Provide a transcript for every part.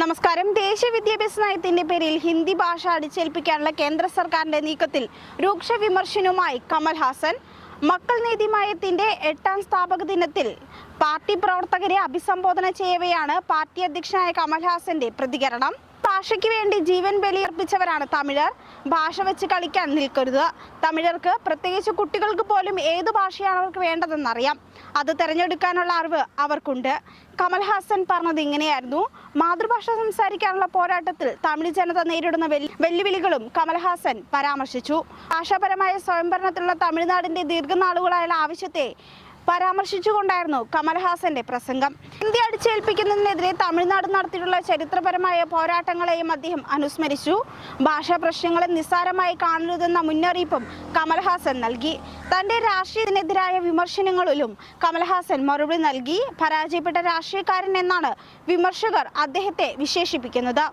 നമസ്കാരം. ദേശീയ വിദ്യാഭ്യാസ നയത്തിന്റെ പേരിൽ ഹിന്ദി ഭാഷ അടിച്ചേൽപ്പിക്കാനുള്ള കേന്ദ്ര സർക്കാരിന്റെ നീക്കത്തിൽ രൂക്ഷ വിമർശനവുമായി കമൽഹാസൻ. മക്കൾ നീതി നയത്തിന്റെ 8ാം സ്ഥാപക ദിനത്തിൽ പാർട്ടി പ്രവർത്തകരെ അഭിസംബോധന ചെയ്യവെയാണ് പാർട്ടി അധ്യക്ഷനായ കമൽഹാസന്റെ പ്രതികരണം. ഭാഷയ്ക്ക് വേണ്ടി ജീവൻ ബലിയർപ്പിച്ചവരാണ് തമിഴർ. ഭാഷ വെച്ച് കളിക്കാൻ നിൽക്കരുത്. തമിഴർക്ക്, പ്രത്യേകിച്ച് കുട്ടികൾക്ക് പോലും ഏത് ഭാഷയാണ് അവർക്ക് വേണ്ടതെന്നറിയാം. അത് തിരഞ്ഞെടുക്കാനുള്ള അറിവ് അവർക്കുണ്ട്. കമൽഹാസൻ പറഞ്ഞത് ഇങ്ങനെയായിരുന്നു. മാതൃഭാഷ സംസാരിക്കാനുള്ള പോരാട്ടത്തിൽ തമിഴ് ജനത നേരിടുന്ന വെല്ലുവിളികളും കമൽഹാസൻ പരാമർശിച്ചു. ഭാഷാപരമായ സ്വയംഭരണത്തിലുള്ള തമിഴ്നാടിന്റെ ദീർഘനാളുകളായുള്ള ആവശ്യത്തെ പരാമർശിച്ചുകൊണ്ടായിരുന്നു കമൽഹാസന്റെ പ്രസംഗം. ഹിന്ദി അടിച്ചേൽപ്പിക്കുന്നതിനെതിരെ തമിഴ്നാട് നടത്തിയിട്ടുള്ള ചരിത്രപരമായ പോരാട്ടങ്ങളെയും അദ്ദേഹം അനുസ്മരിച്ചു. ഭാഷാ പ്രശ്നങ്ങളെ നിസ്സാരമായി കാണരുതെന്ന മുന്നറിയിപ്പും കമൽഹാസൻ നൽകി. തന്റെ രാഷ്ട്രീയത്തിനെതിരായ വിമർശനങ്ങളിലും കമൽഹാസൻ മറുപടി നൽകി. പരാജയപ്പെട്ട രാഷ്ട്രീയക്കാരൻ എന്നാണ് വിമർശകർ അദ്ദേഹത്തെ വിശേഷിപ്പിക്കുന്നത്.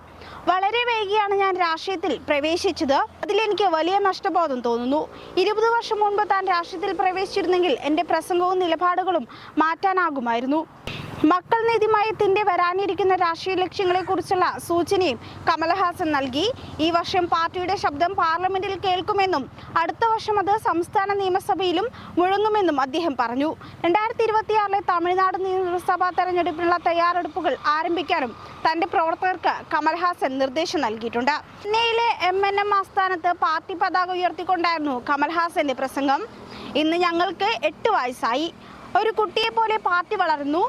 വളരെ വൈകിയാണ് ഞാൻ രാഷ്ട്രീയത്തിൽ പ്രവേശിച്ചത്. അതിലെനിക്ക് വലിയ നഷ്ടബോധം തോന്നുന്നു. 20 വർഷം മുൻപ് താൻ രാഷ്ട്രീയത്തിൽ പ്രവേശിച്ചിരുന്നെങ്കിൽ എന്റെ പ്രസംഗവും നിലപാടുകളും മാറ്റാനാകുമായിരുന്നു. മക്കൾ നീതി നയത്തിന്റെ വരാനിരിക്കുന്ന രാഷ്ട്രീയ ലക്ഷ്യങ്ങളെക്കുറിച്ചുള്ള സൂചനയും കമൽഹാസൻ നൽകി. ഈ വർഷം പാർട്ടിയുടെ ശബ്ദം പാർലമെന്റിൽ കേൾക്കുമെന്നും അടുത്ത വർഷം അത് സംസ്ഥാന നിയമസഭയിലും മുഴങ്ങുമെന്നും അദ്ദേഹം പറഞ്ഞു. 2026 തമിഴ്നാട് നിയമസഭാ തെരഞ്ഞെടുപ്പിനുള്ള തയ്യാറെടുപ്പുകൾ ആരംഭിക്കാനും തന്റെ പ്രവർത്തകർക്ക് കമൽഹാസൻ നിർദ്ദേശം നൽകിയിട്ടുണ്ട്. ചെന്നൈയിലെ MNM ആസ്ഥാനത്ത് പാർട്ടി പതാക ഉയർത്തിക്കൊണ്ടായിരുന്നു കമൽഹാസന്റെ പ്രസംഗം. ഇന്ന് ഞങ്ങൾക്ക് 8 വയസ്സായി. ഒരു കുട്ടിയെ പോലെ പാർട്ടി വളർന്നു.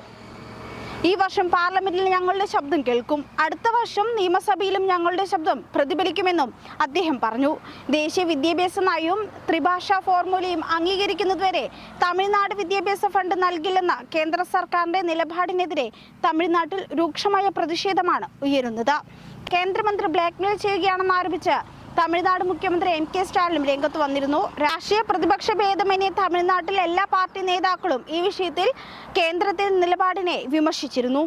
ഈ വർഷം പാർലമെന്റിൽ ഞങ്ങളുടെ ശബ്ദം കേൾക്കും. അടുത്ത വർഷം നിയമസഭയിലും ഞങ്ങളുടെ ശബ്ദം പ്രതിഫലിക്കുമെന്നും അദ്ദേഹം പറഞ്ഞു. ദേശീയ വിദ്യാഭ്യാസ നയവും ത്രിഭാഷാ ഫോർമുലയും അംഗീകരിക്കുന്നതുവരെ തമിഴ്നാട് വിദ്യാഭ്യാസ ഫണ്ട് നൽകില്ലെന്ന കേന്ദ്ര സർക്കാരിന്റെ നിലപാടിനെതിരെ തമിഴ്നാട്ടിൽ രൂക്ഷമായ പ്രതിഷേധമാണ് ഉയരുന്നത്. കേന്ദ്രമന്ത്രി ബ്ലാക്ക്മെയിൽ ചെയ്യുകയാണെന്ന് ആരോപിച്ച് തമിഴ്നാട് മുഖ്യമന്ത്രി MK സ്റ്റാലിനും രംഗത്ത് വന്നിരുന്നു. രാഷ്ട്രീയ പ്രതിപക്ഷ ഭേദമന്യേ തമിഴ്നാട്ടിലെ എല്ലാ പാർട്ടി നേതാക്കളും ഈ വിഷയത്തിൽ കേന്ദ്രത്തിന്റെ നിലപാടിനെ വിമർശിച്ചിരുന്നു.